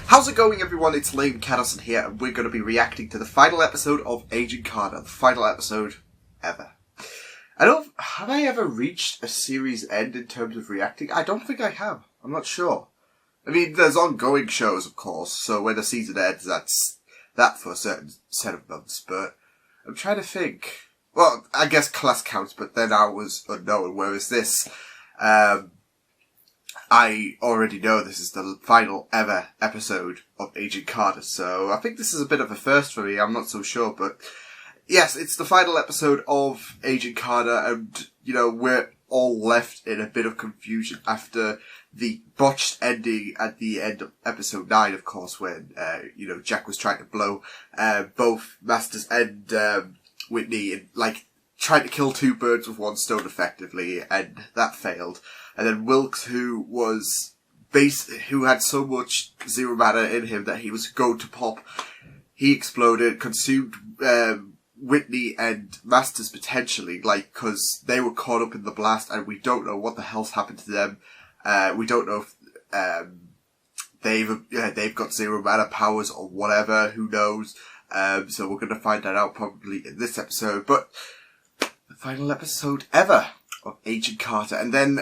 How's it going, everyone? It's Liam Catterson here, and we're going to be reacting to the final episode of Agent Carter, the final episode ever. Have I ever reached a series end in terms of reacting? I don't think I have. I'm not sure. I mean, there's ongoing shows, of course, so when a season ends, that's that for a certain set of months, but I'm trying to think. Well, I guess Class counts, but then I was unknown, whereas this, I already know this is the final ever episode of Agent Carter, so I think this is a bit of a first for me. I'm not so sure, but yes, it's the final episode of Agent Carter, and, you know, we're all left in a bit of confusion after the botched ending at the end of episode 9, of course, when, Jack was trying to blow, both Masters and, Whitney, and, trying to kill two birds with one stone effectively, and that failed. And then Wilkes, who had so much zero matter in him that he was going to pop, he exploded, consumed, Whitney and Masters potentially, cause they were caught up in the blast and we don't know what the hell's happened to them. We don't know if, they've got zero matter powers or whatever, who knows. So we're gonna find that out probably in this episode, but the final episode ever of Agent Carter. And then,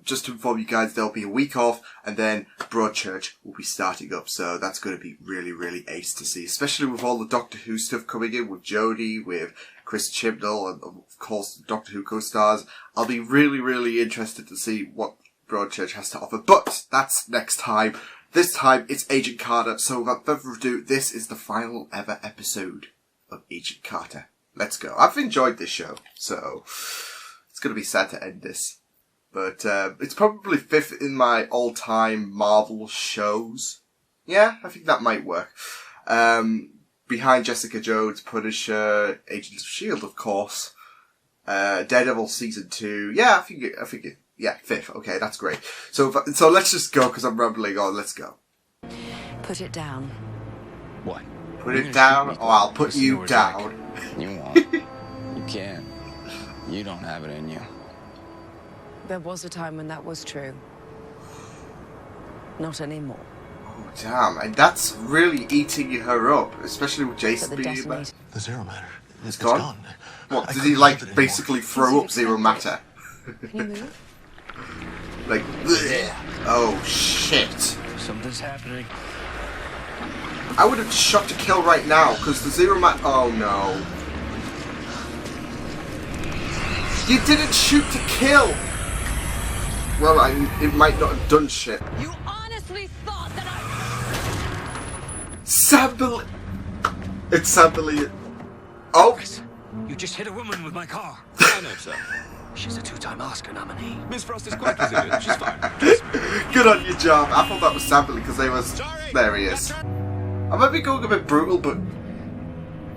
just to inform you guys, there'll be a week off, and then Broadchurch will be starting up, so that's going to be really, really ace to see, especially with all the Doctor Who stuff coming in, with Jodie, with Chris Chibnall, and of course the Doctor Who co-stars. I'll be really, really interested to see what Broadchurch has to offer, but that's next time. This time, it's Agent Carter, so without further ado, this is the final ever episode of Agent Carter. Let's go. I've enjoyed this show, so it's going to be sad to end this. But it's probably 5th in my all-time Marvel shows. Yeah, I think that might work. Behind Jessica Jones, Punisher, Agents of S.H.I.E.L.D., of course. Daredevil Season 2. Yeah, I think it, yeah, 5th. Okay, that's great. So let's just go, because I'm rambling on. Let's go. Put it down. What? Put it down, or I'll put you down. You won't. You can't. You don't have it in you. There was a time when that was true. Not anymore. Oh, damn. And that's really eating her up, especially with Jason being back. The zero matter. It's gone? What, did he, basically throw up zero matter? Can you move? Bleh. Oh, shit. Something's happening. I would have shot to kill right now, because the zero matter... Oh, no. You didn't shoot to kill! Well, it might not have done shit. You honestly thought that It's Sambly. Oh! You just hit a woman with my car. I know, sir. She's a 2-time Oscar nominee. Miss Frost is quite resilient. She's fine. Good on you, John. I thought that was Sambly because they was... There he is. I might be going a bit brutal, but...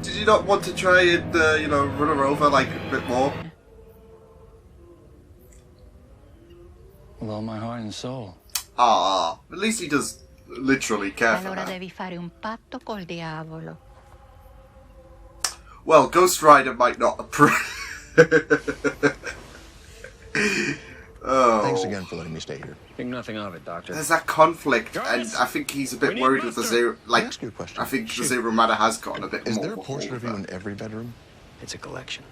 Did you not want to try and, run her over, a bit more? With all my heart and soul. Ah, at least he does literally care for Allora her. devi fare un patto col diavolo. Well, Ghost Rider might not approve. Oh. Thanks again for letting me stay here. Think nothing of it, Doctor. There's that conflict, and I think he's a bit worried with the zero. Ask you a question. I think the zero matter has gotten a bit more. Is there a portrait of you in every bedroom? It's a collection.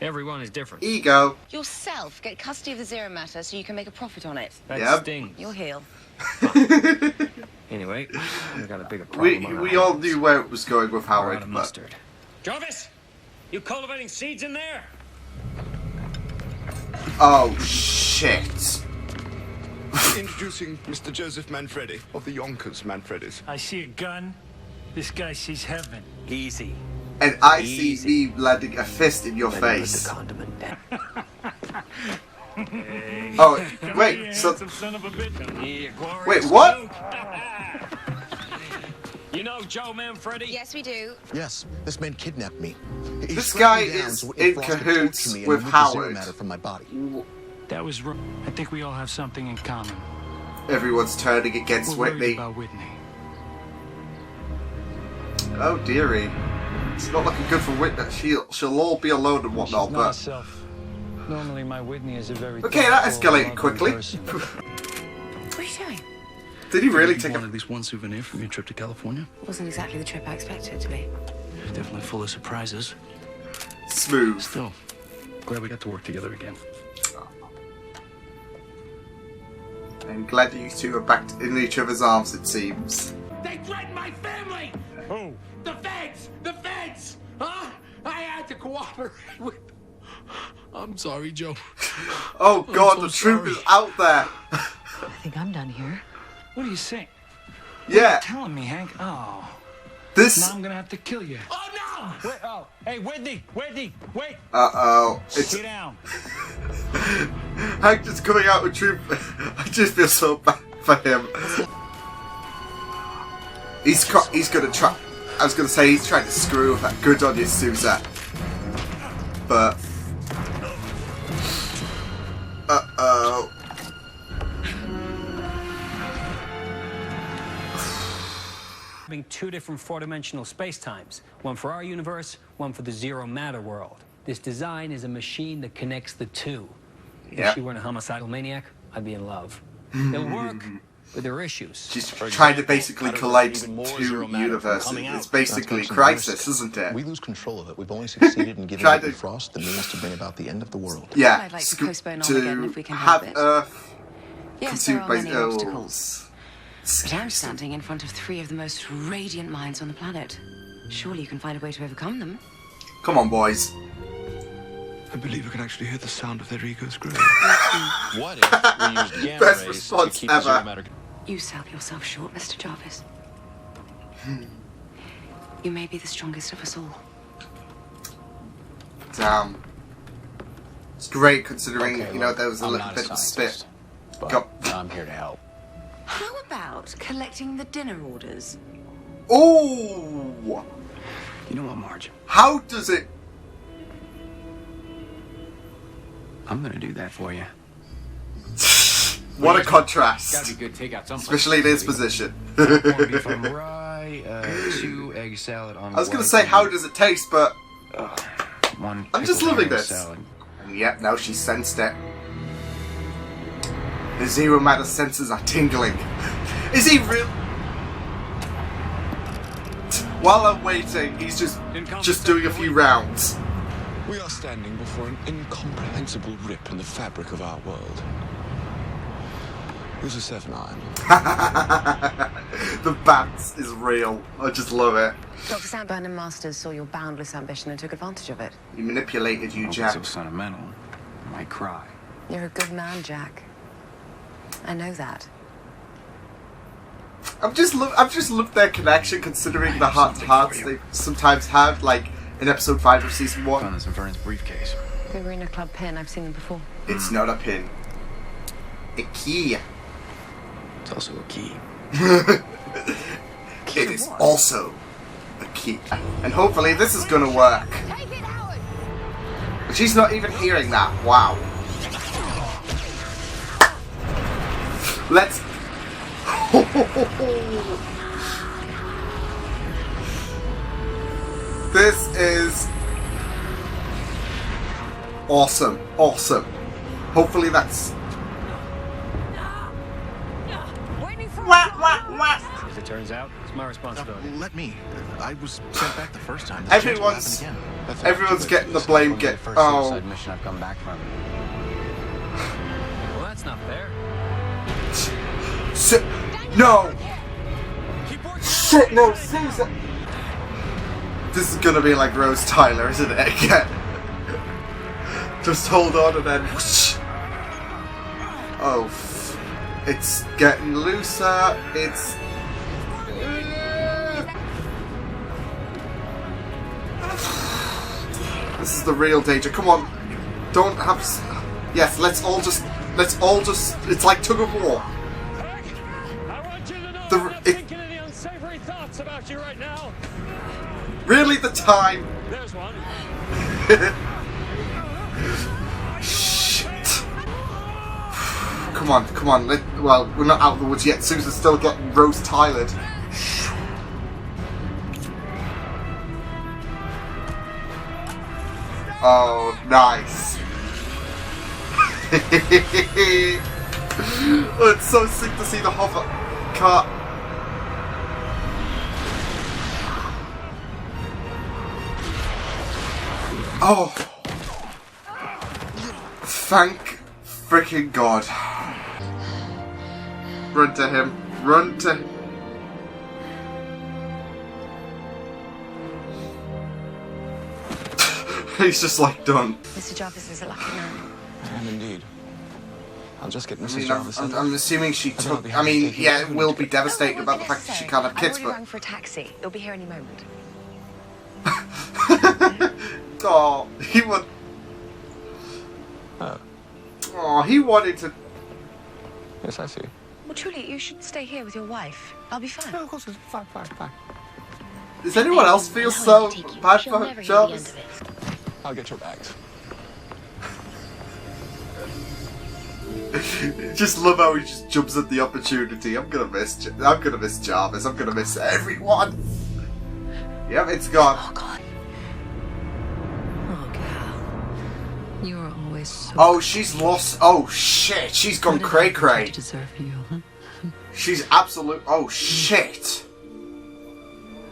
Everyone is different. Ego. yourself get custody of the zero matter so you can make a profit on it. That Yep. stings. You'll heal. Anyway, we got a bigger problem. We all knew where it was going with We're Howard, out of but mustard. Jarvis, you cultivating seeds in there? oh shit! Introducing Mr. Joseph Manfredi of the Yonkers Manfredis. I see a gun. This guy sees heaven. Easy. And I see me landing a fist in your face. The condiment down. Oh wait, so Son of a bitch. wait, what? You know Joe Manfredi? Yes, we do. Yes, this man kidnapped me. He This strapped guy me down is so Whitney in Frost could cahoots torture me and with remove the zero Howard. matter from my body. That was wrong. I think we all have something in common. Everyone's turning against We're worried Whitney. about Whitney. Oh dearie. It's not looking good for Whitney. She'll all be alone and whatnot, She's not but... herself. Normally, my Whitney is a very... Okay, that thoughtful, escalated loving quickly. person. What are you doing? Did he really You take want a... at least one souvenir from your trip to California? Wasn't exactly the trip I expected it to be. Definitely full of surprises. Smooth. Still, glad we got to work together again. I'm glad you two are back in each other's arms, it seems. They threatened my family! Oh. The feds! The feds! Huh? I had to cooperate with... I'm sorry, Joe. Oh god, so the truth sorry. is out there. I think I'm done here. What do you say? Yeah, Telling me, Hank? Oh. this... Now I'm gonna have to kill you. Oh, no! Wait, oh. Hey, Whitney! Wait! Uh-oh. It's... Sit down. Hank just coming out with truth. I just feel so bad for him. He's gonna try... I was gonna say he's trying to screw with that. Good on you, Sousa. But... Uh-oh. Having two different four-dimensional space-times, one for our universe, one for the zero-matter world. This design is a machine that connects the two. Yeah. If she weren't a homicidal maniac, I'd be in love. It'll work, but there are issues. She's trying to basically collide two universes. It's basically Crisis, isn't it? We lose control of it. We've only succeeded in giving Whitney Frost the means to bring about the end of the world. Yeah, I'd like to postpone Armageddon if we can help have it. Earth Yes, there consumed are by many obstacles. But I'm Scary stuff. standing in front of three of the most radiant minds on the planet. Surely you can find a way to overcome them. Come on, boys. I believe I can actually hear the sound of their egos growing. What if we used gamma Best rays response to keep the ever. zero matter... You sell yourself short, Mr. Jarvis. You may be the strongest of us all. Damn. It's great considering, Okay, you know, look, there was a I'm little not bit of scientist, spit. But Go. I'm here to help. How about collecting the dinner orders? Oh! You know what, Marge? How does it... I'm gonna do that for you. What a contrast. Gotta be good takeout someplace. Especially in his position. Corned beef on rye, 2 egg salad on I was gonna white say, and, how does it taste, but... 1 I'm just pickled loving herring this. salad. And yep, now she sensed it. The zero matter senses are tingling. Is he real? While I'm waiting, he's just doing a few rounds. We are standing before an incomprehensible rip in the fabric of our world. Who's a 7-iron? The bats is real. I just love it. Dr. Sandburn and Masters saw your boundless ambition and took advantage of it. He manipulated you, Don't get Jack. so sentimental. I might cry. You're a good man, Jack. I know that. I've just loved their connection, considering the heart-to-hearts they sometimes have, like in episode 5 of season 1. Found this in Vernon's briefcase. They were in a club pin. I've seen them before. It's not a pin. A key. It's also a key. It is also a key. And hopefully this is gonna work. But she's not even hearing that. Wow. Let's... This is... awesome. Awesome. Hopefully that's... As it turns out, it's my responsibility. Let me. I was sent back the first time. Everyone's getting the blame. First Oh. suicide mission I've come back from. Well, that's not fair. No! Shit, no, Susan! This is gonna be like Rose Tyler, isn't it? Again. Just hold on and then whoosh. Oh, it's getting looser. It's... This is the real danger. Come on. Don't have... Yes, let's all just... It's like tug of war. I want you to know The- I'm not it- thinking any unsavory thoughts about you right now. Really the time. There's one. Shit. Come on, come on. Well, we're not out of the woods yet. Susan's still getting Rose Tylered. Oh, nice. Oh, it's so sick to see the hover. Cut. Oh. Thank freaking God. Run to him. Run to him. He's just like done. Mr. Jarvis is a lucky man. I am indeed. I'll just get Mrs. I mean, Jarvis. I'm assuming she took. I mean, yeah, it will be devastating about the fact that she can't have kids, I've already rang for a taxi. It'll be here any moment. Oh, he would. Oh, he wanted to. Yes, I see. Well, truly, you should stay here with your wife. I'll be fine. No, of course, it's fine. Does anyone else feel so bad for Jarvis? I'll get your bags. Just love how he just jumps at the opportunity. I'm gonna miss Jarvis. I'm gonna miss everyone. Yep, it's gone. Oh, God. Oh, Cal. You are always so... Oh, she's lost. Oh, shit. She's gone cray-cray. I deserve you, huh? She's absolute. Oh, shit.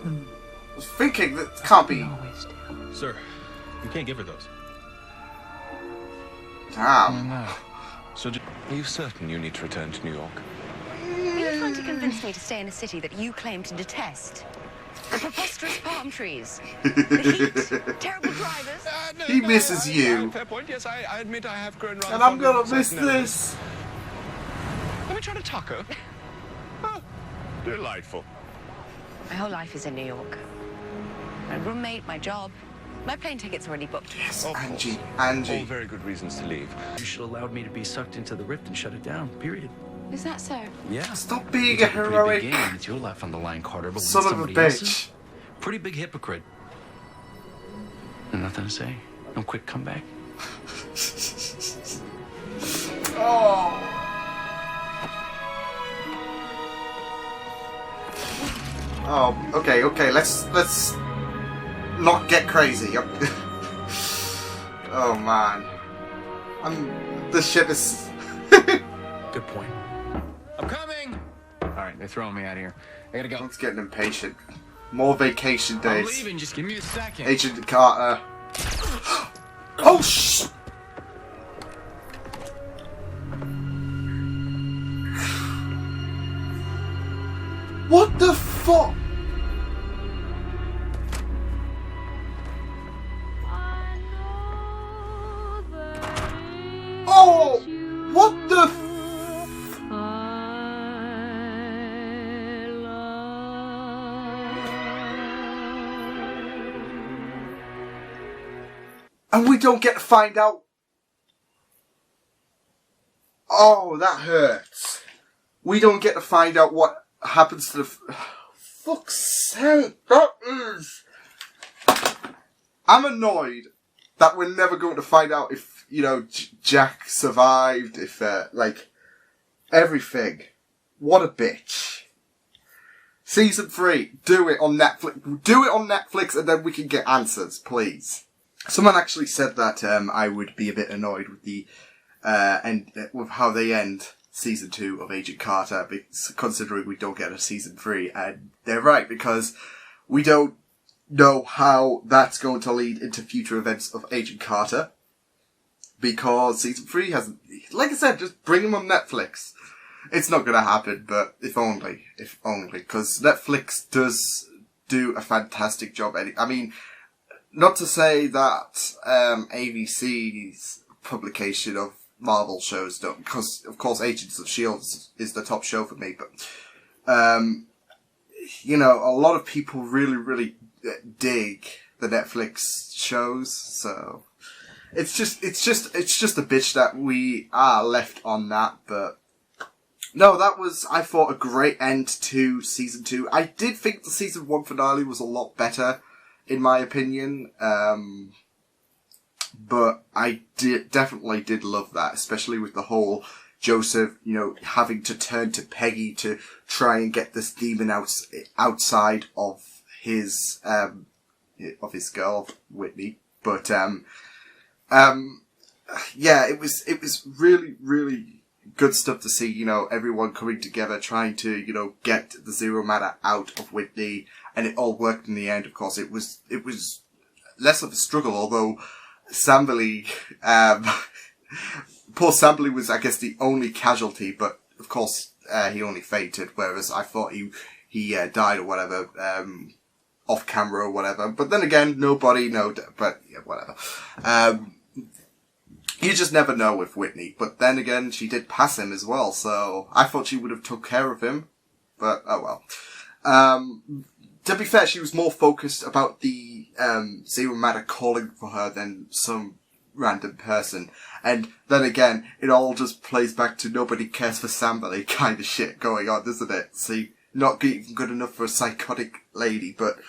I was thinking that can't be. Always do. Sir, you can't give her those. Damn. No. So, are you certain you need to return to New York? Are you trying to convince me to stay in a city that you claim to detest? The preposterous palm trees, the heat, terrible drivers. He misses you. Fair point. Yes, I admit I have grown rather. And I'm fond gonna of miss certain elements. this. Let me try to taco. Oh, delightful. My whole life is in New York. My roommate, my job, my plane ticket's already booked. Yes, Of Angie. course. Angie. All very good reasons to leave. You should have allowed me to be sucked into the rift and shut it down, period. Is that so? Yeah. Stop being You a took pretty heroic big game. It's your life on the line, Carter, but when son it's of a somebody else's, bitch. pretty big hypocrite. And nothing to say. No quick comeback. Oh. Oh, okay. Let's not get crazy. Oh man, the ship is. Good point. I'm coming! Alright, they're throwing me out of here. I gotta go. It's getting impatient. More vacation I'm days. leaving, just give me a second. Agent Carter. Oh shh! What the fuck? Oh! What the f- And we don't get to find out. Oh, that hurts. We don't get to find out what happens to the... Fuck's sake, that is... I'm annoyed that we're never going to find out if, you know, Jack survived, if, like, everything. What a bitch. Season 3, do it on Netflix. Do it on Netflix and then we can get answers, please. Someone actually said that I would be a bit annoyed with the with how they end season 2 of Agent Carter, considering we don't get a season 3, and they're right, because we don't know how that's going to lead into future events of Agent Carter, because season 3 hasn't. Like I said, just bring them on Netflix. It's not going to happen, but if only, because Netflix does do a fantastic job. I mean. Not to say that ABC's publication of Marvel shows don't, because of course Agents of S.H.I.E.L.D. is the top show for me, but you know, a lot of people really dig the Netflix shows, so it's just a bitch that we are left on that. But no, that was, I thought, a great end to season 2. I did think the season 1 finale was a lot better, in my opinion, but I definitely did love that, especially with the whole Joseph, you know, having to turn to Peggy to try and get this demon outside of his girl, Whitney. But, yeah, it was really good stuff to see, you know, everyone coming together, trying to, you know, get the Zero Matter out of Whitney, and it all worked in the end. Of course, it was less of a struggle, although Samberly, poor Samberly was, I guess, the only casualty, but of course, he only fainted, whereas I thought he died or whatever, off camera or whatever. But then again, nobody know, but yeah, whatever. You just never know with Whitney. But then again, she did pass him as well, so I thought she would have took care of him. But, oh well. To be fair, she was more focused about the Zero Matter calling for her than some random person. And then again, it all just plays back to nobody cares for Samberly kind of shit going on, doesn't it? See, not even good enough for a psychotic lady, but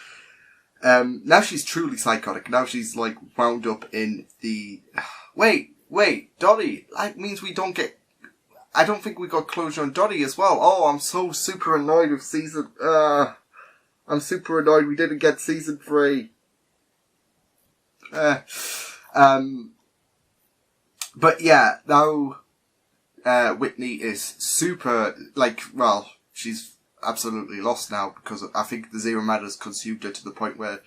now she's truly psychotic. Now she's, like, wound up in the... Wait, Dottie, that means we don't get... I don't think we got closure on Dottie as well. Oh, I'm so super annoyed with season... I'm super annoyed we didn't get season 3. But yeah, now Whitney is super, like, well, she's absolutely lost now because I think the Zero Matter's consumed her to the point where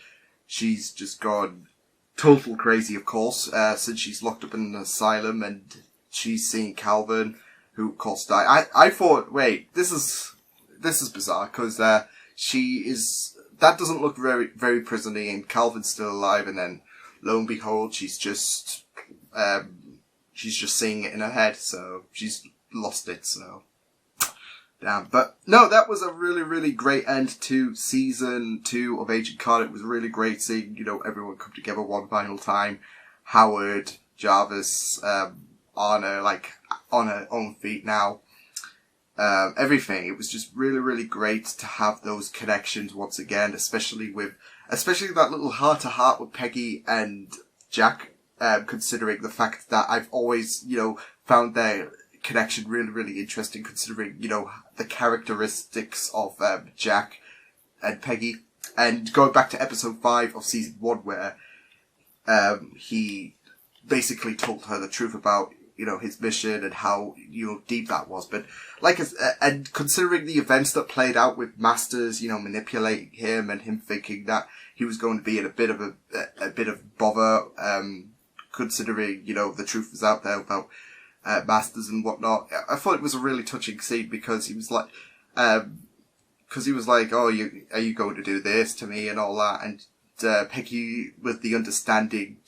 she's just gone total crazy, of course, since she's locked up in an asylum and she's seeing Calvin, who of course died. I thought, wait, this is bizarre because she is, that doesn't look very, very prison-y, and Calvin's still alive, and then lo and behold, she's just seeing it in her head, so she's lost it, so damn. But no, that was a really, really great end to season 2 of Agent Carter. It was really great seeing, you know, everyone come together one final time. Howard, Jarvis, Anna, like, on her own feet now. Everything. It was just really, really great to have those connections once again, especially that little heart-to-heart with Peggy and Jack, considering the fact that I've always, you know, found their connection really, really interesting, considering, you know, the characteristics of Jack and Peggy. And going back to episode 5 of season 1, where he basically told her the truth about, you know, his mission and how, you know, deep that was. But like, and considering the events that played out with Masters, you know, manipulating him and him thinking that he was going to be in a bit of bother, considering, you know, the truth was out there about Masters and whatnot. I thought it was a really touching scene because he was like, oh, are you going to do this to me and all that? And Peggy, with the understanding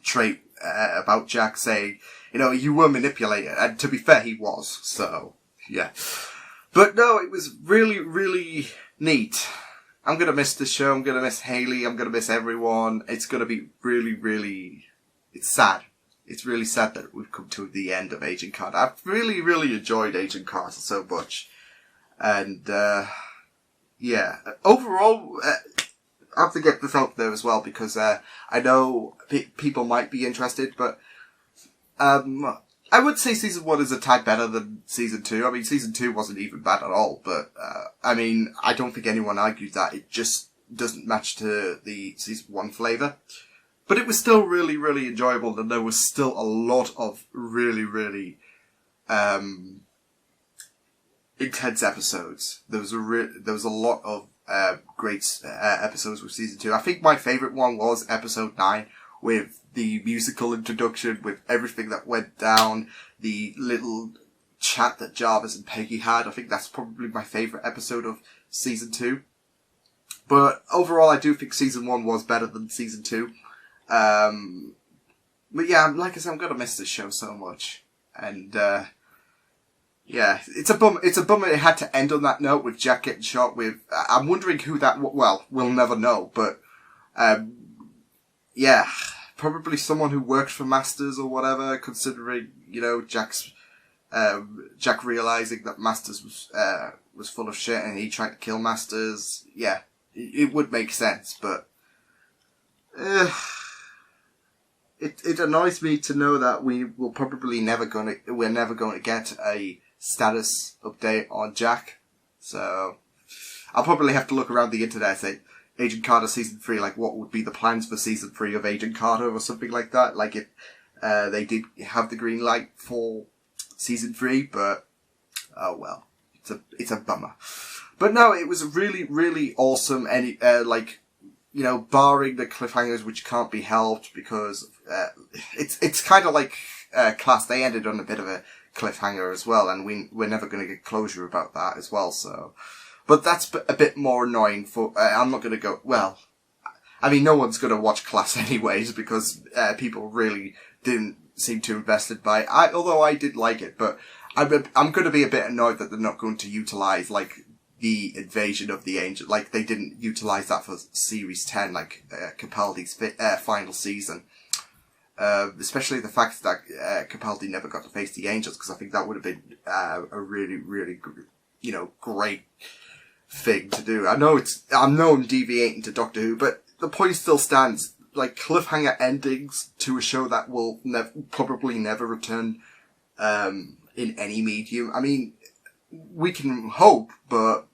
trait about Jack, saying, you know, you were manipulated, and to be fair, he was. So yeah, but no, it was really, really neat. I'm gonna miss the show. I'm gonna miss Haley. I'm gonna miss everyone. It's gonna be really, really. It's sad. It's really sad that we've come to the end of Agent Carter. I've really, really enjoyed Agent Carter so much. And, yeah. Overall, I have to get this out there as well because, I know people might be interested, but, I would say season 1 is a tad better than season 2. I mean, season 2 wasn't even bad at all, but, I mean, I don't think anyone argued that. It just doesn't match to the season 1 flavour. But it was still really, really enjoyable, and there was still a lot of really, really, intense episodes. There was a lot of, great, episodes with season 2. I think my favourite one was episode 9, with the musical introduction, with everything that went down, the little chat that Jarvis and Peggy had. I think that's probably my favourite episode of season 2. But overall, I do think season 1 was better than season 2. But yeah, like I said, I'm gonna miss this show so much. And, yeah, it's a bummer it had to end on that note with Jack getting shot with, I'm wondering who that, well, we'll never know, but, yeah, probably someone who worked for Masters or whatever, considering, you know, Jack realizing that Masters was full of shit and he tried to kill Masters. Yeah, it would make sense, but, It annoys me to know that we're never going to get a status update on Jack. So I'll probably have to look around the internet and say Agent Carter season 3, like what would be the plans for season 3 of Agent Carter or something like that. Like if they did have the green light for season 3, but oh well, it's a bummer. But no, it was really, really awesome. And like, you know, barring the cliffhangers which can't be helped because it's kind of like Class. They ended on a bit of a cliffhanger as well, and we're never going to get closure about that as well. So, but that's a bit more annoying. For I'm not going to go. Well, I mean, no one's going to watch Class anyways because people really didn't seem too invested by it. Although I did like it, but I'm going to be a bit annoyed that they're not going to utilize like the invasion of the angel. Like they didn't utilize that for series 10, like Capaldi's final season. Especially the fact that Capaldi never got to face the angels, because I think that would have been a really, really, you know, great thing to do. I know I'm deviating to Doctor Who, but the point still stands. Like cliffhanger endings to a show that will probably never return in any medium. I mean, we can hope, but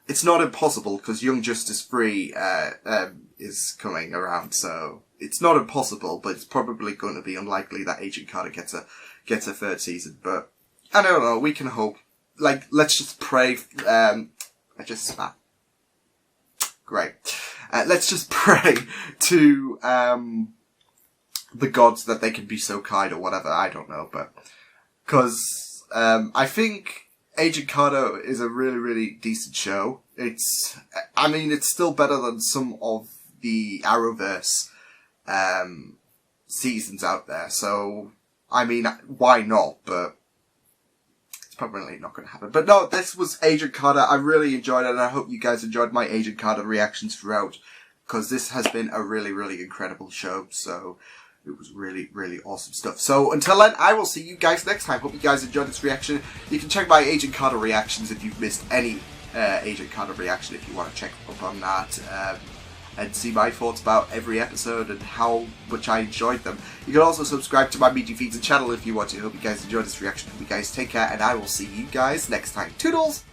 it's not impossible because Young Justice 3 is coming around, so it's not impossible, but it's probably going to be unlikely that Agent Carter gets a third season. But I don't know. We can hope. Like, let's just pray. I just spat. Great. Let's just pray to the gods that they can be so kind or whatever. I don't know, but because I think Agent Carter is a really, really decent show. It's still better than some of the Arrowverse seasons out there. So, I mean, why not? But it's probably not going to happen. But no, this was Agent Carter. I really enjoyed it, and I hope you guys enjoyed my Agent Carter reactions throughout, because this has been a really, really incredible show. So, it was really, really awesome stuff. So, until then, I will see you guys next time. Hope you guys enjoyed this reaction. You can check my Agent Carter reactions if you've missed any Agent Carter reaction, if you want to check up on that. And see my thoughts about every episode and how much I enjoyed them. You can also subscribe to my Media Feeds and channel if you want to. Hope you guys enjoyed this reaction. Hope you guys take care, and I will see you guys next time. Toodles!